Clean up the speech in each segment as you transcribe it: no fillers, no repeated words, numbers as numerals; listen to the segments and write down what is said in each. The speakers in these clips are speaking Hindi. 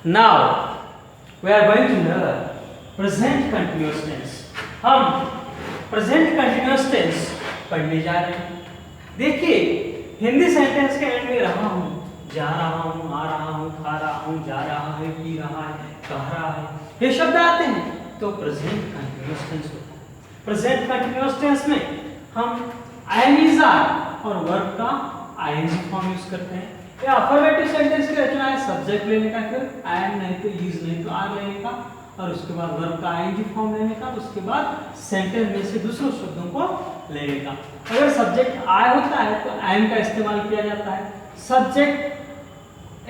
Now we are going to learn present continuous tense. हम present continuous tense पढ़ने जा रहे हैं। देखिए हिंदी सेंटेंस के एंड में रहा हूँ, जा रहा हूँ, आ रहा हूँ, खा रहा हूँ, जा रहा है, पी रहा है, कह रहा है, ये शब्द आते हैं तो प्रेजेंट कंटिन्यूअस टेंस होता है। प्रेजेंट कंटिन्यूअस टेंस में हम आई एम इज आर और वर्ब का आईएनजी फॉर्म यूज करते हैं। या अफर्मेटिव सेंटेंस की रचना है सब्जेक्ट लेने का, फिर आई एम नहीं तो इज नहीं तो आर लेने का, और उसके बाद वर्ब का आईएनजी फॉर्म लेने का, उसके बाद सेंटेंस में से दूसरे शब्दों को लेने का। अगर सब्जेक्ट आई होता है तो आई एम का इस्तेमाल किया जाता है, सब्जेक्ट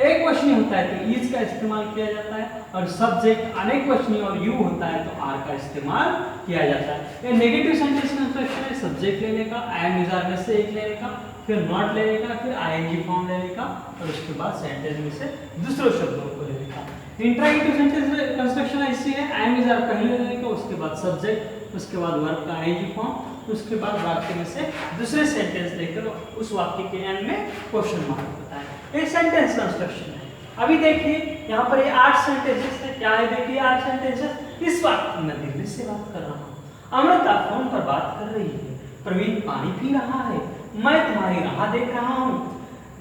एक वचनी होता है तो इज का इस्तेमाल किया जाता है, और सब्जेक्ट अनेक वचनी और यू होता है तो आर का इस्तेमाल किया जाता है। ये नेगेटिव सेंटेंस कंस्ट्रक्शन है सब्जेक्ट लेने का, आई एम इज आर में से एक लेने का, फिर नॉट लेने का, फिर आईएनजी फॉर्म लेने का, और उसके बाद सेंटेंस में से दूसरे शब्दों को लेने का। इंट्रागेटिव सेंटेंस कंस्ट्रक्शन ऐसी है, आई एम इज आर पहले लेने का, उसके बाद सब्जेक्ट, उसके बाद वर्ब का आईएनजी फॉर्म, उसके बाद वाक्य में से दूसरे सेंटेंस लेकर उस वाक्य के एंड में क्वेश्चन मार्क होता है। ये सेंटेंस कंस्ट्रक्शन है। अभी देखिए यहाँ पर ये 8 सेंटेंसेस है। क्या है देखिए 8 सेंटेंसेस। इस वक्त मैं दिल्ली से बात कर रहा हूँ, अमृता फोन पर बात कर रही है, प्रवीण पानी पी रहा है, मैं तुम्हारी राह देख रहा हूँ,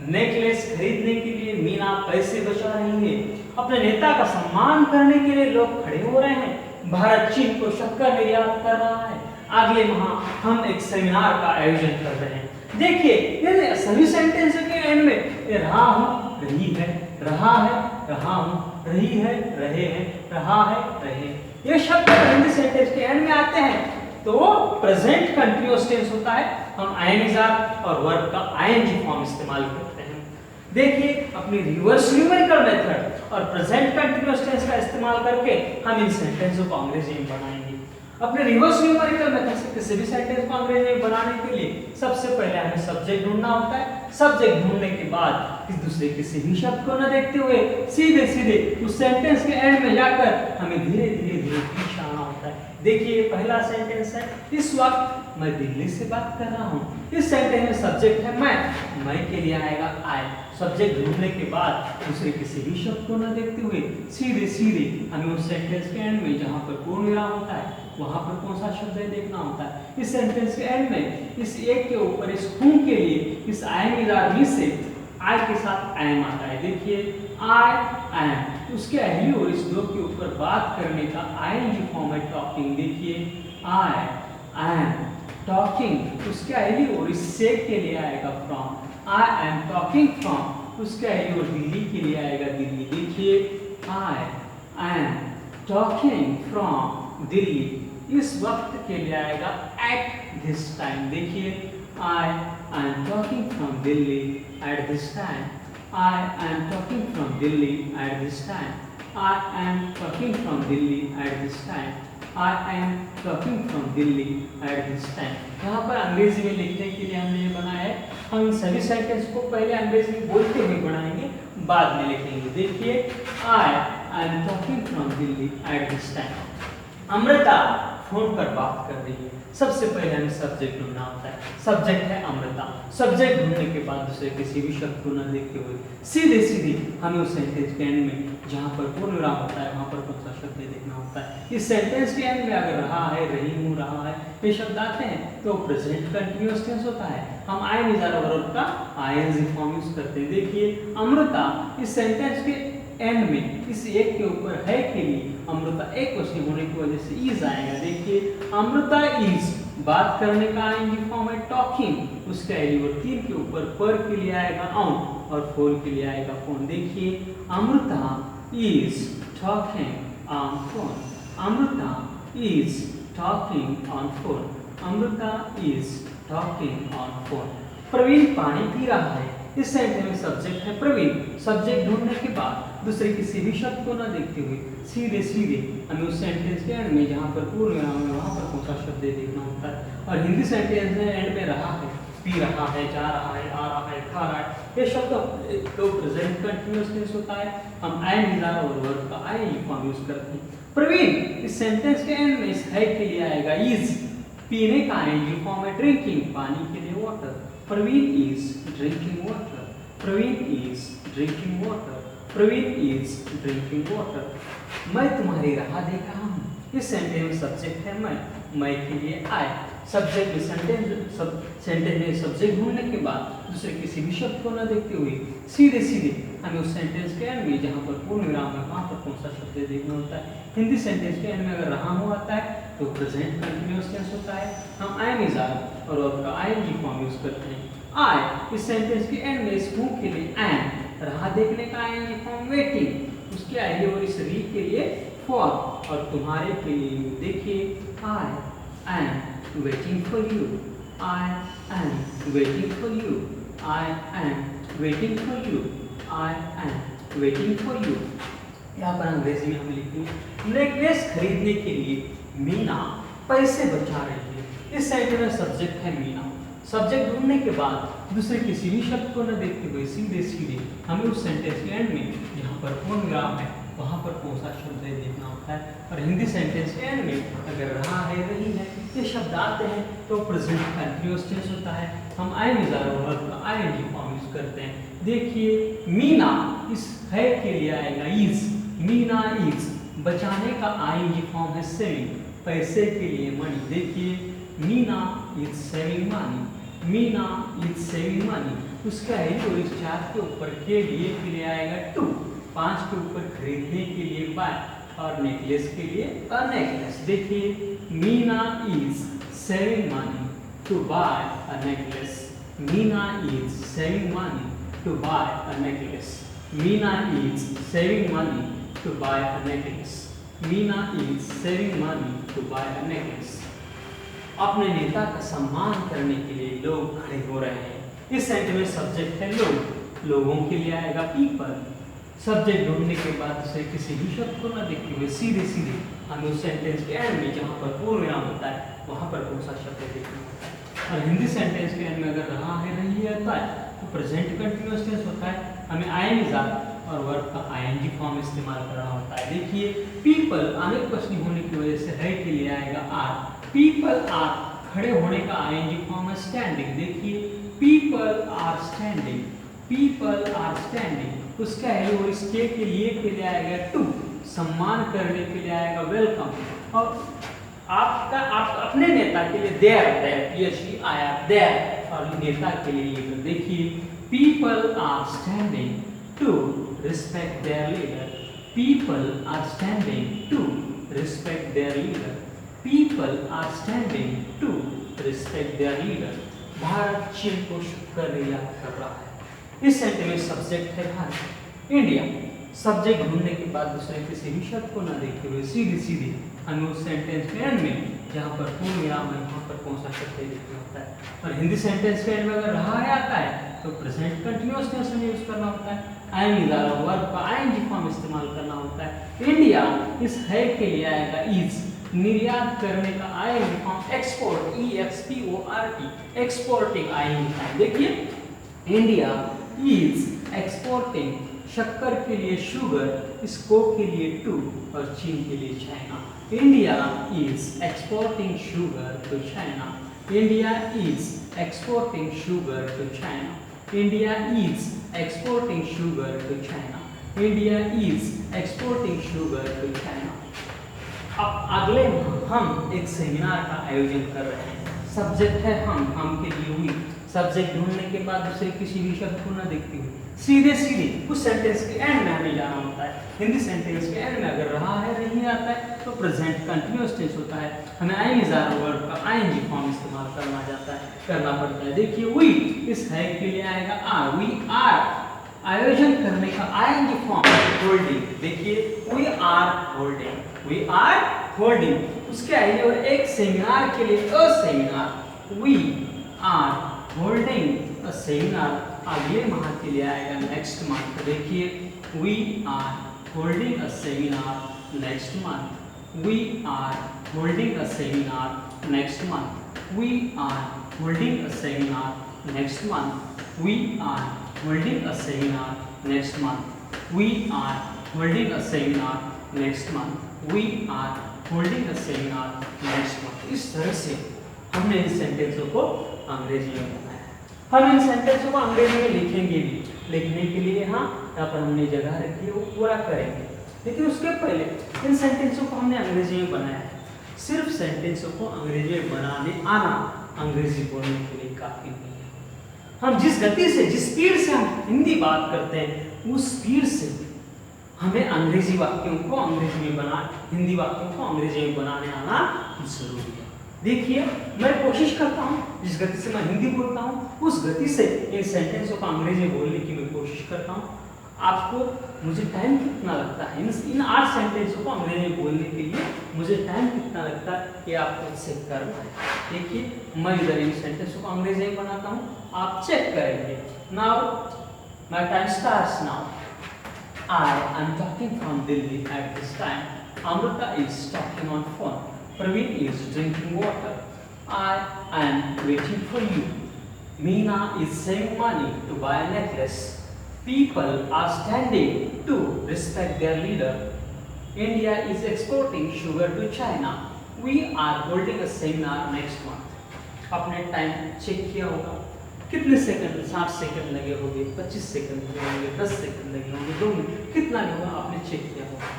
नेकलेस खरीदने के लिए मीना पैसे बचा रही है, अपने नेता का सम्मान करने के लिए लोग खड़े हो रहे हैं, भारत चीन को शक्कर निर्यात कर रहा है, अगले माह हम एक सेमिनार का आयोजन कर रहे हैं। देखिए ये सभी सेंटेंस के एंड में ये रहा हूँ, रही है, रहा है, रहा हूँ, रही है, रहे हैं, रहा है, रहे, ये शब्द हिंदी सेंटेंस के एंड में आते हैं तो वो प्रेजेंट कंटिन्यूअस टेंस होता है। हम आई एम इज आर और वर्ब का आईएनजी फॉर्म इस्तेमाल करते हैं। देखिए अपनी रिवर्स न्यूमेरिकल मेथड और प्रेजेंट कंटिन्यूअस टेंस का इस्तेमाल करके हम इन सेंटेंसों को अंग्रेजी में बनाएंगे। अपने रिवर्स न्यूमेरिकल मेथड से किसी भी सेंटेंस को अंग्रेजी में बनाने के लिए सबसे पहले हमें सब्जेक्ट ढूंढना होता है। सब्जेक्ट ढूंढने के बाद इस दूसरे किसी भी शब्द को न देखते हुए सीधे सीधे उस सेंटेंस के एंड में जाकर हमें धीरे धीरे धीरे पीछे आना होता है। देखिए पहला सेंटेंस है, इस वक्त मैं दिल्ली से बात कर रहा हूँ। इस सेंटेंस में सब्जेक्ट है मैं के लिए आएगा आई। सब्जेक्ट ढूंढने के बाद दूसरे किसी भी शब्द को न देखते हुए सीधे सीधे हमें उस सेंटेंस के एंड में जहाँ पर पूर्ण विराम होता है वहां पर कौन सा शब्द है देखना होता है। इस सेंटेंस के एंड में इस एक के ऊपर इस हूं के लिए इस आई एम इज आर मी से आई के साथ आई एम आता है। देखिए आई एम, उसके अहली और इस दो के ऊपर बात करने का आईएनजी फॉर्म है टॉकिंग। देखिए आई एम टॉकिंग, उसके अहली और इस से के लिए आएगा from. I am talking from, उसके अहली और दिल्ली के लिए आएगा दिल्ली। देखिए I am talking from Delhi, इस वक्त के लिए आएगा एट दिस टाइम। देखिए I am talking from Delhi at this time, I am talking from Delhi at this time, I am talking from Delhi at this time, I am talking from Delhi at this time. यहाँ पर अंग्रेजी में लिखने के लिए हमने ये बनाया है। हम इन सभी सेंटेंस को पहले अंग्रेजी में बोलते हुए बनाएंगे, बाद में लिखेंगे। देखिए I am talking from Delhi at this time. Amrita phone पर बात कर रही है। सबसे पहले हमें सब्जेक्ट ढूंढना होता है। सब्जेक्ट है अमृता। सब्जेक्ट ढूंढने के बाद दूसरे किसी भी शब्द को न देखते हुए सीधे सीधे हमें उस सेंटेंस के एंड में जहाँ पर पूर्ण विराम होता है वहाँ पर कौन सा शब्द देखना होता है। इस सेंटेंस के एंड में अगर रहा है, रही हूँ, रहा है ये शब्द आते हैं तो प्रेजेंट कंटिन्यूअस टेंस होता है। हम I am is are verb का आईएनजी फॉर्म यूज करते हैं। देखिए अमृता, इस सेंटेंस के एंड में इस एक के ऊपर है के लिए अमृता एक वचन होने की वजह से इज आएगा। देखिए अमृता इज, बात करने का आईएनजी फॉर्म है टॉकिंग, उसके एलिवर 3 के ऊपर पर के लिए आएगा ऑन और फोन के लिए आएगा फोन। देखिए Amrita is talking on phone, Amrita is talking on phone, Amrita is talking on phone. Praveen पानी पी रहा है। इस सेंटेंस में सब्जेक्ट है प्रवीण। सब्जेक्ट ढूंढने के बाद दूसरे किसी भी शब्द को न देखते हुए सीधे सीधे हमें उस सेंटेंस के एंड में जहाँ पर पूर्ण विराम है वहाँ पर कौन सा शब्द देखना होता है। और हिंदी सेंटेंस में एंड में रहा है, पी रहा है, जा रहा है, आ रहा है, खा रहा है, ये शब्द तो प्रेजेंट कंटिन्यूअस टेंस होता है। हम आई एम इज आर और वर्ब का आईएनजी फॉर्म यूज करते हैं। प्रवीण, इस सेंटेंस के एंड में इस है के लिए आएगा इज। पीने का आईएनजी फॉर्म है ड्रिंकिंग, पानी के लिए water. Praveen is drinking water, Praveen is drinking water, Praveen is drinking water. मैं तुम्हारी राह देख रहा हूँ। इस सेंटेंस में सब्जेक्ट है मैं के लिए आई। सब्जेक्ट में सेंटेंस में सब्जेक्ट ढूंढने के बाद दूसरे किसी भी शब्द को न देखते हुए सीधे सीधे हमें उस सेंटेंस के एंड में जहाँ पर पूर्ण विराम है वहाँ पर कौन सा शब्द देखना होता है। हिंदी सेंटेंस के एंड में अगर रहा हुआ आता है तो प्रेजेंट कंटिन्यूअस टेंस होता है। हम आई इज आर और वर्ब का आईएनजी फॉर्म यूज करते हैं। आई इस सेंटेंस के एंड में इस हूँ के लिए एम, राह देखने का आईएनजी फॉर्म वेटिंग, उसके आगे और इस री के लिए फॉर, और तुम्हारे के लिए देखिए I am waiting for you, I am waiting for you, I am waiting for you, I am waiting for you. यहाँ पर अंग्रेजी में हम लिखेंगे नेकलेस खरीदने के लिए मीना पैसे बचा रही है। इस सेंटेंस में सब्जेक्ट है मीना। सब्जेक्ट ढूंढने के बाद दूसरे किसी भी शब्द को न देखते हुए सीधे सीधे हमें उस सेंटेंस के एंड में जहाँ पर पूर्ण विराम है वहाँ पर कौन सा शब्द है देखना होता है। और हिंदी सेंटेंस के एंड में अगर रहा है रही है ये शब्द आते हैं तो प्रेजेंट कंटिन्यूअस टेंस होता है। हम आई में वर्ब का आईएनजी फॉर्म यूज करते हैं। देखिए मीना इस है के लिए आएगा इज, मीना इज, बचाने का आईएनजी फॉर्म है सेविंग, पैसे के लिए मनी। देखिए Meena is saving money, Meena is saving money, उसका है जो इस 4 के ऊपर के लिए आएगा टू, 5 के ऊपर खरीदने के लिए बाय, और नेकलेस के लिए अ नेकलेस। देखिए Meena is saving money to buy a necklace, Meena is saving money to buy a necklace, Meena is saving money to buy a necklace, Meena is saving money to buy a necklace. अपने नेता का सम्मान करने के लिए लोग खड़े हो रहे हैं। इस सेंटेंस में सब्जेक्ट है लोग, लोगों के लिए आएगा पीपल। सब्जेक्ट ढूंढने के बाद उसे किसी भी शब्द को न देखते हुए सीधे सीधे हमें उस सेंटेंस के एंड में जहाँ पर पूर्ण विराम होता है वहाँ पर कौन सा शब्द देखना होता है। और हिंदी सेंटेंस के एंड में अगर रहा है रही रहता है तो प्रेजेंट कंटिन्यूअस टेंस होता है। हमें आई इज आर और वर्ब का आईएनजी फॉर्म इस्तेमाल करना होता है। देखिए पीपल अनेक वचनी होने की वजह से है के लिए आएगा आर, पीपल आर, खड़े होने का आईएनजी फॉर्म है स्टैंडिंग। देखिए people are standing, people are standing, उसका है और इसके लिए आएगा टू, सम्मान करने के लिए आएगा वेलकम। और आप अपने नेता के लिए देयर पीएचडी आया देयर, और नेता के लिए लीडर। देखिए people are standing to respect their leader, people are standing to respect their leader, people are standing to respect their leader. Bharat चीन को शुक्रिया कर रहा है। इस सेंटेंस में सब्जेक्ट है भारत, इंडिया। सब्जेक्ट ढूंढने के बाद दूसरे किसी भी शब्द को न देखते हुए सीधे सीधे हमें उस सेंटेंस के एंड में जहाँ पर पूर्ण विराम है वहाँ पर कौन सा शब्द देखना होता है। और हिंदी सेंटेंस के एंड में अगर रहा है आता है तो प्रेजेंट कंटिन्यूअस टेंस में यूज करना होता है। आई इज आर वर्ब का आईएनजी फॉर्म इस्तेमाल करना होता है। इंडिया इस है के लिए आएगा इज, निर्यात करने का ING form export, EXPORT, exporting ING form. देखिए इंडिया इज एक्सपोर्टिंग, शक्कर के लिए शुगर, इसको के लिए टू, और चीन के लिए China. India is exporting sugar to China, India is exporting sugar to China, India is exporting sugar to China, India is exporting sugar to China. अब अगले हम एक सेमिनार का आयोजन कर रहे हैं। सब्जेक्ट है हम के लिए हुई। सब्जेक्ट ढूंढने के बाद दूसरे किसी भी शब्द को न देखते हुए सीधे सीधे उस सेंटेंस के एंड में हमें जाना होता है। हिंदी सेंटेंस के एंड में अगर रहा है नहीं आता है तो प्रेजेंट कंटिन्यूअस टेंस होता है। हमें आई इज आर वर्ब का आईएनजी फॉर्म इस्तेमाल करना पड़ता है। देखिए वी इस है के लिए आएगा आर, वी आर, आयोजन करने का आईएनजी फॉर्म होल्डिंग। देखिए we are holding, we are holding, उसके आगे और एक सेमिनार के लिए a seminar, we are holding a seminar, अगले माह के लिए आएगा नेक्स्ट मंथ। देखिए we are holding a seminar next month, we are holding a seminar next month, we are holding a seminar next month, we are holding a seminar next month, we are holding a seminar next month, we are holding a seminar next month. इस तरह से हमने इन सेंटेंसों को अंग्रेजी में बनाया है। हम इन सेंटेंसों को अंग्रेजी में लिखेंगे भी। लिखने के लिए यहाँ यहाँ पर हमने जगह रखी है वो पूरा करेंगे। लेकिन उसके पहले इन सेंटेंसों को हमने अंग्रेजी में बनाया है। सिर्फ सेंटेंसों को अंग्रेजी में बनाने आना अंग्रेजी बोलने के लिए काफी नहीं है। हम जिस गति से, जिस स्पीड से हम हिंदी बात करते हैं, उस स्पीड से हमें अंग्रेजी वाक्यों को अंग्रेजी में हिंदी वाक्यों को अंग्रेजी में बनाने आना जरूरी है। देखिए, मैं कोशिश करता हूँ जिस गति से मैं हिंदी बोलता हूँ उस गति से इन सेंटेंसों को अंग्रेजी बोलने की मैं कोशिश करता हूँ। आपको मुझे टाइम कितना लगता है इन 8 सेंटेंसों को अंग्रेजी में बोलने के लिए मुझे टाइम कितना लगता है ये आपको चेक करना है। देखिए, मैं इधर इन सेंटेंसों को अंग्रेजी में बनाता हूँ, आप चेक करेंगे। Now my time starts now. I am talking from Delhi at this time. Amrita is talking on phone. Praveen is drinking water. I am waiting for you. Meena is saving money to buy a necklace. People are standing to respect their leader. India is exporting sugar to China. We are holding a seminar next month. आपने टाइम चेक किया होगा, कितने सेकंड, 60 सेकंड लगे होंगे, 25 सेकंड लगे होंगे, 10 सेकंड लगे होंगे, 2 मिनट, कितना होगा आपने चेक किया होगा।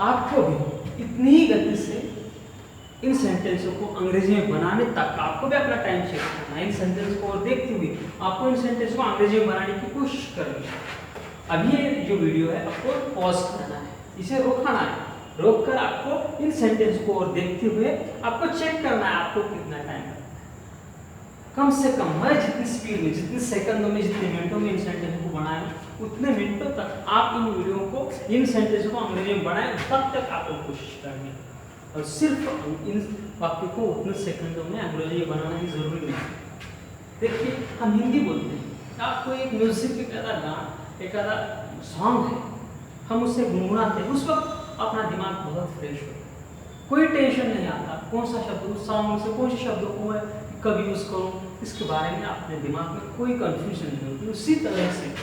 आपको भी इतनी ही गति से इन सेंटेंसों को अंग्रेजी में बनाने तक आपको भी अपना टाइम चेक करना है। इन सेंटेंस को और देखते हुए आपको इन सेंटेंस को अंग्रेजी में बनाने की कोशिश करनी है। अभी ये जो वीडियो है आपको पॉज करना है, इसे रोकना है, रोककर आपको इन सेंटेंस को और देखते हुए आपको चेक करना है आपको कितना टाइम लगता है। कम से कम मैं जितनी स्पीड में, जितने सेकंडों में, जितने मिनटों में इन सेंटेंस को बनाया उतने मिनटों तक आप इन वीडियो को, इन सेंटेंस को अंग्रेजी में बनाएं, तब तक आपको कोशिश करनी है। और सिर्फ इन वाक्यों को उतने सेकंडों में अंग्रेजी में बनाना ही जरूरी नहीं। देखिए, हम हिंदी बोलते हैं, आपको एक म्यूजिक, एक आधा गाना, एक आधा सॉन्ग है, हम उससे गुनगुनाते हैं, उस वक्त अपना दिमाग बहुत फ्रेश होता है, कोई टेंशन नहीं आता कौन सा शब्द उस सॉन्ग से, कौन से शब्दों को मैं कब यूज करूँ, इसके बारे में अपने दिमाग में कोई कंफ्यूजन नहीं होती। उसी तरह से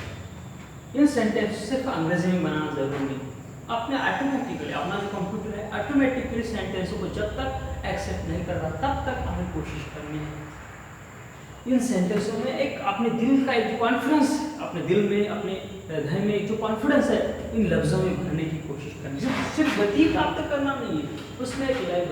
इन सेंटेंस सिर्फ अंग्रेजी में बनाना जरूरी नहीं। अपने ऑटोमेटिकली, अपना जो कंप्यूटर है ऑटोमेटिकली सेंटेंसों को जब तक एक्सेप्ट नहीं कर रहा तब तक हमें कोशिश करनी है। इन सेंटेंसों में एक अपने दिल का एक कॉन्फिडेंस, अपने दिल में, अपने हृदय में एक जो कॉन्फिडेंस है इन लफ्जों में भरने की कोशिश करनी है। सिर्फ गति प्राप्त करना नहीं है, उसमें एक लय,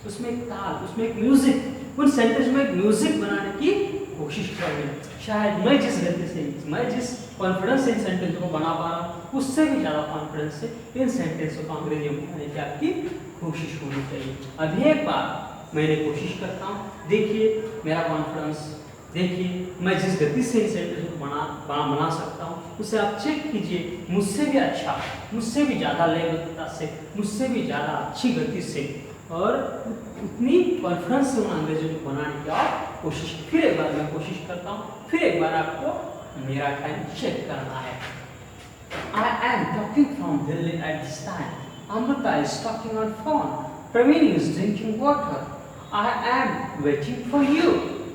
उसमें एक ताल, उसमें एक म्यूजिक, उन सेंटेंस में एक म्यूजिक बनाने की कोशिश करनी है। शायद मैं जिस गति से, मैं जिस कॉन्फिडेंस से इन सेंटेंसों को बना पा रहा हूँ उससे भी ज़्यादा कॉन्फिडेंस से इन सेंटेंसों को अंग्रेजी में बनाने की आपकी कोशिश होनी चाहिए। अभी एक बार मैंने कोशिश करता हूँ, देखिए मेरा कॉन्फिडेंस, देखिए मैं जिस गति से इन सेंटेंस को बना सकता हूँ उसे आप चेक कीजिए। मुझसे भी अच्छा, मुझसे भी ज़्यादा लयबद्धता से, मुझसे भी ज़्यादा अच्छी गति से और उतनी कॉन्फिडेंस से उन अंग्रेजी को बनाने की आप कोशिश। फिर एक बार मैं कोशिश करता हूँ, फिर एक बार आपको मेरा टाइम चेक करना है। I am talking from Delhi at this time. Amrita is talking on phone. Praveen is drinking water. I am waiting for you.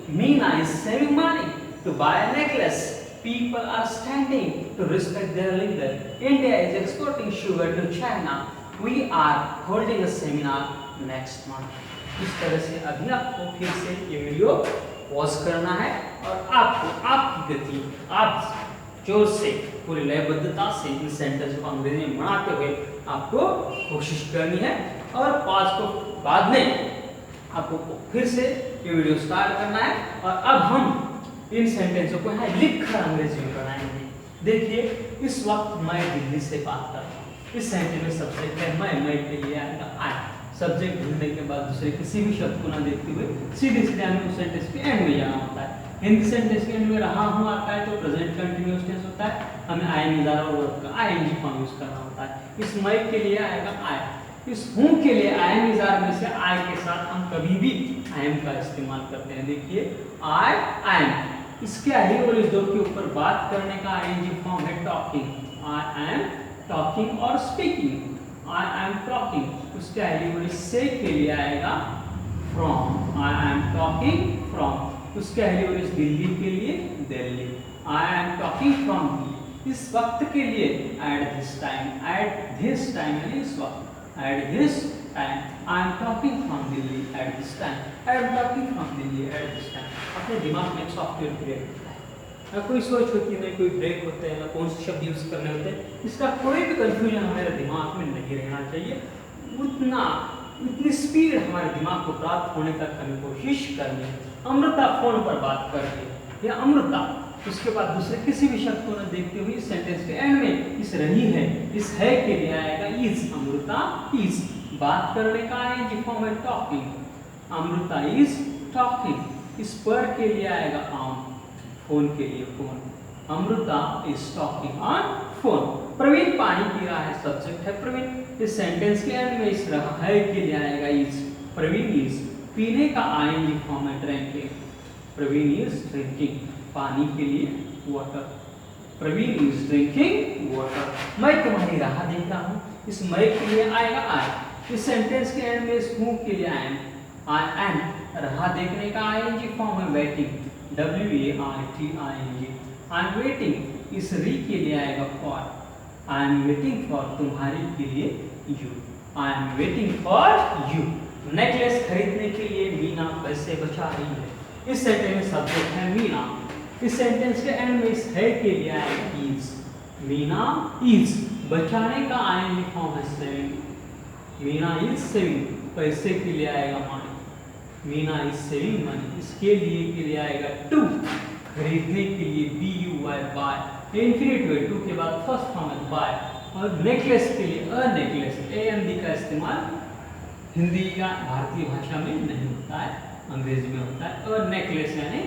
Meena is saving money to buy a necklace. People are standing to respect their leader. India is exporting sugar to China. We are holding a seminar next month. इस तरह से अभी आपको फिर से ये वीडियो पॉज करना है और आपको आपकी गति, आप जोर से, पूरी लयबद्धता से इन सेंटेंस को अंग्रेजी में बनाते हुए आपको कोशिश करनी है। और पॉज को बाद में आपको फिर से ये वीडियो स्टार्ट करना है और अब हम इन सेंटेंसों को यहाँ लिखकर अंग्रेजी में बनाएंगे। देखिए, इस वक्त मैं दिल्ली से बात कर रहा हूँ, इस सेंटेंस में सब्जेक्ट है मैं के लिए आएगा आई। सब्जेक्ट ढूंढने के बाद दूसरे किसी भी शब्द को ना देखते हुए सीधे सीधे हमें उस सेंटेंस के एंड में जाना होता है। हिंदी सेंटेंस के एंड में रहा हूँ आता है तो प्रेजेंट कंटिन्यूअस टेंस होता है, हमें आई निदान और वर्ब का आईएनजी फॉर्म यूज करना होता है। इस मैं के लिए आएगा आई, इस हूँ के लिए आई निदान में से आई के साथ हम कभी भी आई एम का इस्तेमाल करते हैं। देखिए, आई एम, इसके आई और इस दो के ऊपर बात करने का आईएनजी फॉर्म है टॉकिंग। आई एम टॉकिंग और स्पीकिंग, आई एम टॉकिंग। उसके आई और से के लिए आएगा from, I am talking from. उसके आई और इस दिल्ली के लिए Delhi, I am talking from Delhi. इस वक्त के लिए at this time, at this time यानी इस वक्त, at this time I am talking from Delhi at this time, I am talking from Delhi at this time. अपने दिमाग में एक सॉफ्टवेयर क्रिएट करता है, ना कोई सोच होती है, ना कोई ब्रेक होता है, ना कौन से शब्द यूज करने होते हैं। इसका कोई भी कंफ्यूजन हमारे दिमाग में नहीं रहना चाहिए। उतनी स्पीड हमारे दिमाग को प्राप्त होने तक हमें कोशिश करनी है। अमृता फोन पर बात कर रही है, या अमृता, उसके बाद दूसरे किसी भी शब्द को न देखते हुए इस सेंटेंस के एंड में इस रही है, इस है के लिए आएगा इज। अमृता इज, बात करने का आईएनजी फॉर्म है टॉकिंग, अमृता इज टॉकिंग। इस पर के लिए आएगा ऑन, फोन के लिए phone, Amrita is talking on phone. Praveen पानी पी रहा है, सब्जेक्ट है प्रवीण। इस सेंटेंस के एंड में इस रहा है के लिए आएगा इज। प्रवीण इज, पीने का आईएनजी फॉर्म है ड्रिंकिंग, प्रवीण इज ड्रिंकिंग, पानी के लिए water, Praveen is drinking water. मैं तुम्हारी राह देख रहा हूँ, इस मैं के लिए आएगा आई। इस सेंटेंस के एंड में इस हूँ के लिए आई एम, राह देखने का आईएनजी फॉर्म है waiting, WAITING, I am waiting. इस री के लिए आएगा for, I am waiting for, तुम्हारी के लिए you, I am waiting for you. Necklace खरीदने के लिए मीना पैसे बचा रही है, इस सेंटेंस में सब्जेक्ट है मीना। इस सेंटेंस के एंड में इस है के लिए आएगा इज, मीना इज, बचाने का आईएनजी फॉर्म है सेविंग, मीना इज सेविंग, पैसे के लिए आएगा money, Meena is saving money. इसके लिए के लिए आएगा टू, खरीदने के लिए BUY, बाय, इंफिनिटिव टू के बाद फर्स्ट फॉर्म है बाय। और नेकलेस के लिए अ नेकलेस, AND का इस्तेमाल हिंदी या भारतीय भाषा में नहीं होता है, अंग्रेजी में होता है। अ नेकलेस यानी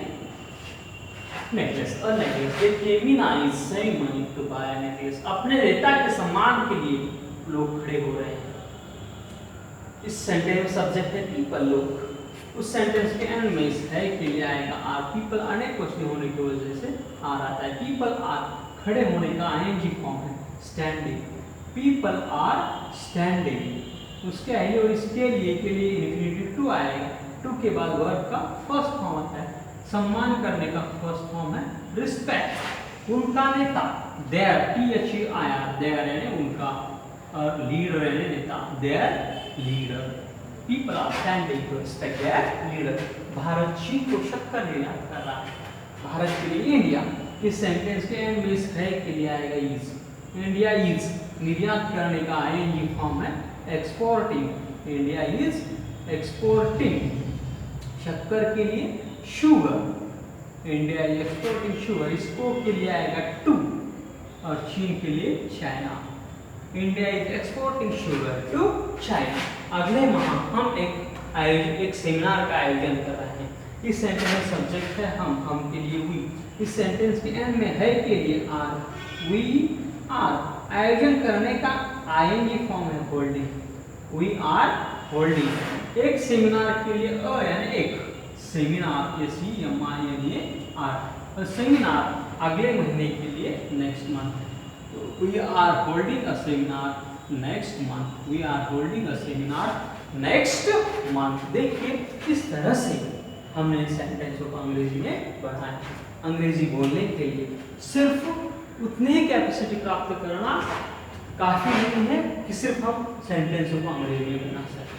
नेकलेस, अ नेकलेस। देखिए Meena is saving money to buy necklace, अपने नेता के सम्मान के लिए लोग खड़े हो रहे हैं। इस सेंटेंस में सब्जेक्ट है पीपल, लोग। उस सेंटेंस के एंड में इस है के लिए आएगा आर। पीपल अनेक क्वेश्चन होने की वजह से आर आता है। पीपल आर, खड़े होने का आईएनजी फॉर्म है स्टैंडिंग, पीपल आर स्टैंडिंग। उसके आइए और इसके लिए के लिए इंफिनिटिव टू आएगा, टू के बाद वर्ब का फर्स्ट फॉर्म आता है। सम्मान करने का फर्स्ट फॉर्म है रिस्पेक्ट। उनका नेता देयर, THEIR, देयर यानी उनका, और लीडर यानी नेता, there leader. People are standing to respect their leader. Bharat चीन को शक्कर निर्यात कर रहा है, भारत के लिए इंडिया। इस सेंटेंस के एंड में इस है के लिए आएगा इज, इंडिया इज, निर्यात करने का आईएनजी फॉर्म है एक्सपोर्टिंग, इंडिया इज एक्सपोर्टिंग। शक्कर के लिए sugar, India is exporting sugar. इसको के लिए आएगा टू, और चीन के लिए China, India is exporting sugar to China. अगले माह हम एक सेमिनार का आयोजन कर रहे हैं। इस सेंटेंस में सब्जेक्ट है हम के लिए वी। इस सेंटेंस के एंड में है के लिए आर, वी आर। आयोजन करने का आईएनजी फॉर्म है होल्डिंग, वी आर होल्डिंग। एक सेमिनार के लिए अ यानी एक, सेमिनार SEMINAR, और सेमिनार अगले महीने के लिए next month. We are holding a seminar next month. We are holding a seminar next month. देखिए इस तरह से हमने सेंटेंसों को अंग्रेजी में पढ़ा है। अंग्रेजी बोलने के लिए सिर्फ उतनी ही कैपेसिटी प्राप्त करना काफी नहीं है कि सिर्फ हम सेंटेंसों को अंग्रेजी में बना सकें।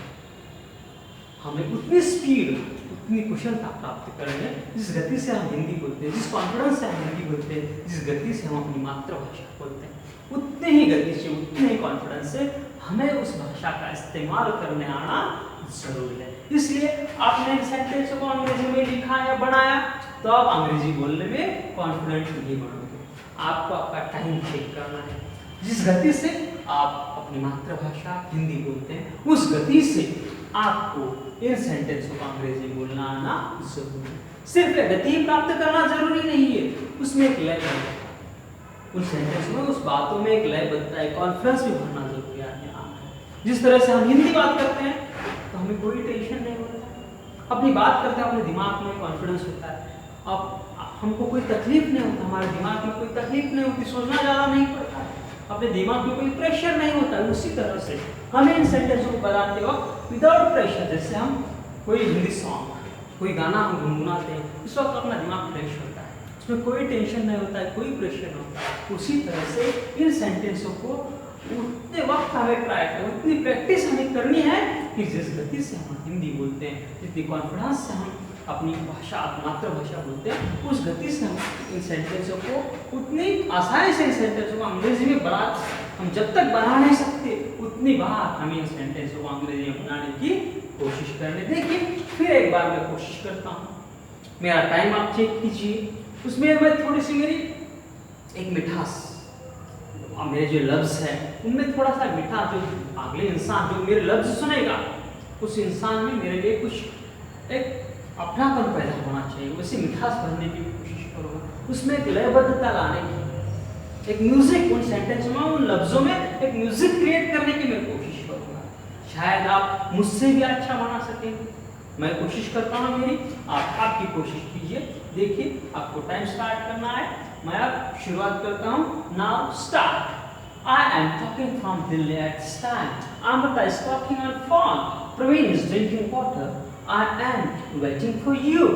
हमें उतनी स्पीड, उतनी कुशलता प्राप्त करेंगे जिस गति से हम हिंदी बोलते हैं, जिस कॉन्फिडेंस से हम हिंदी बोलते हैं, जिस गति से हम अपनी मातृभाषा बोलते हैं, उतने ही गति से, उतने ही कॉन्फिडेंस से हमें उस भाषा का इस्तेमाल करने आना जरूरी है। इसलिए आपने सेंटेंस को अंग्रेजी में लिखा या बनाया तो आप अंग्रेजी बोलने में कॉन्फिडेंट नहीं बनोगे। आपको आपका टाइम चेक करना है। जिस गति से आप अपनी मातृभाषा हिंदी बोलते हैं, उस गति से आपको इन सेंटेंसों को अंग्रेजी बोलना आना जरूरी है। सिर्फ गति प्राप्त करना जरूरी नहीं है, उसमें एक लय है, उस सेंटेंस में, उस बातों में एक लय बनता है, कॉन्फिडेंस भी भरना जरूरी है। जिस तरह से हम हिंदी बात करते हैं तो हमें कोई टेंशन नहीं होता है, अपनी बात करते हैं अपने दिमाग में कॉन्फिडेंस होता है। अब हमको कोई तकलीफ नहीं होता, हमारे दिमाग में कोई तकलीफ नहीं होती, सोचना ज़्यादा नहीं पड़ता है, अपने दिमाग में कोई प्रेशर नहीं होता है। उसी तरह से हमें इन सेंटेंसों को बताते वक्त विदाउट प्रेशर, जैसे हम कोई हिंदी सॉन्ग, कोई गाना हम गुनगुनाते हैं, उस वक्त अपना दिमाग फ्रेश होता है, उसमें कोई टेंशन नहीं होता है, कोई प्रेशर नहीं होता है। उसी तरह से इन सेंटेंसों को उतने वक्त हमें ट्राई करना, उतनी प्रैक्टिस हमें करनी है कि जिस गति से हम हिंदी बोलते हैं, जितनी कॉन्फिडेंस से हम अपनी भाषा मातृभाषा बोलते हैं, उस गति से हम इन सेंटेंसों को उतनी आसानी से इन सेंटेंसों को अंग्रेजी में हम जब तक बना नहीं सकते उतनी बार हम इन सेंटेंसों को अंग्रेजी में बनाने की कोशिश करने। देखिए फिर एक बार मैं कोशिश करता हूँ, मेरा टाइम आप चेक कीजिए, उसमें मैं थोड़ी सी मेरी एक मिठास, मेरे जो लफ्ज़ है उनमें थोड़ा सा मीठा, जो अगले इंसान जो मेरे लफ्ज़ सुनेगा उस इंसान में मेरे लिए कुछ एक अपनापन पैदा होना चाहिए, वैसे मिठास भरने की कोशिश करूँगा, उसमें एक लयबद्धता लाने की, एक म्यूजिक उन सेंटेंस में, उन लफ्ज़ों में एक म्यूजिक क्रिएट करने की मैं कोशिश करूँगा। शायद आप मुझसे भी अच्छा बना सकेंगे, मैं कोशिश करता हूँ मेरी, आप आपकी कोशिश कीजिए। देखिए आपको टाइम स्टार्ट करना है, मैं अब शुरुआत करता हूँ। Now start. I am talking from Delhi at this time. Amrita is talking on phone. Praveen is drinking water. I am waiting for you.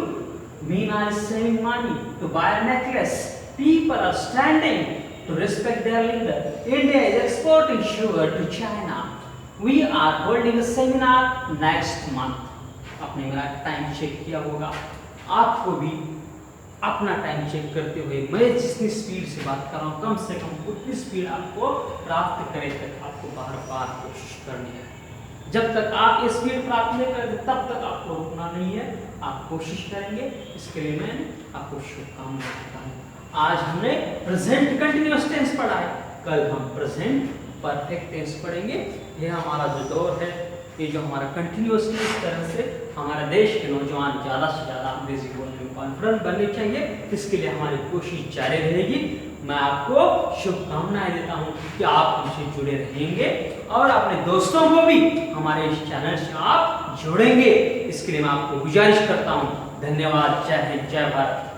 Meena is saving money to buy a necklace. People are standing to respect their leader. India is exporting sugar to China. We are holding a seminar next month. आपने मेरा टाइम चेक किया होगा, आपको भी अपना टाइम चेक करते हुए मैं जितनी स्पीड से बात कर रहा हूँ कम से कम उतनी स्पीड आपको प्राप्त करे तक आपको बार बार कोशिश करनी है। जब तक आप ये स्पीड प्राप्त नहीं करते तब तक आपको रुकना नहीं है, आप कोशिश करेंगे। इसके लिए मैं आपको शुभकामनाएं देता हूँ। आज हमने प्रेजेंट कंटिन्यूअस टेंस पढ़ा है, कल हम प्रेजेंट परफेक्ट टेंस पढ़ेंगे। ये हमारा जो दौर है, ये जो हमारा कंटिन्यूअसली इस तरह से हमारे देश के नौजवान ज़्यादा से ज़्यादा अंग्रेजी बोलने में कॉन्फिडेंट बनने चाहिए, इसके लिए हमारी कोशिश जारी रहेगी। मैं आपको शुभकामनाएं देता हूँ कि आप हमसे जुड़े रहेंगे और अपने दोस्तों को भी हमारे इस चैनल से आप जोड़ेंगे। इसके लिए मैं आपको गुजारिश करता हूँ। धन्यवाद। जय हिंद, जय भारत।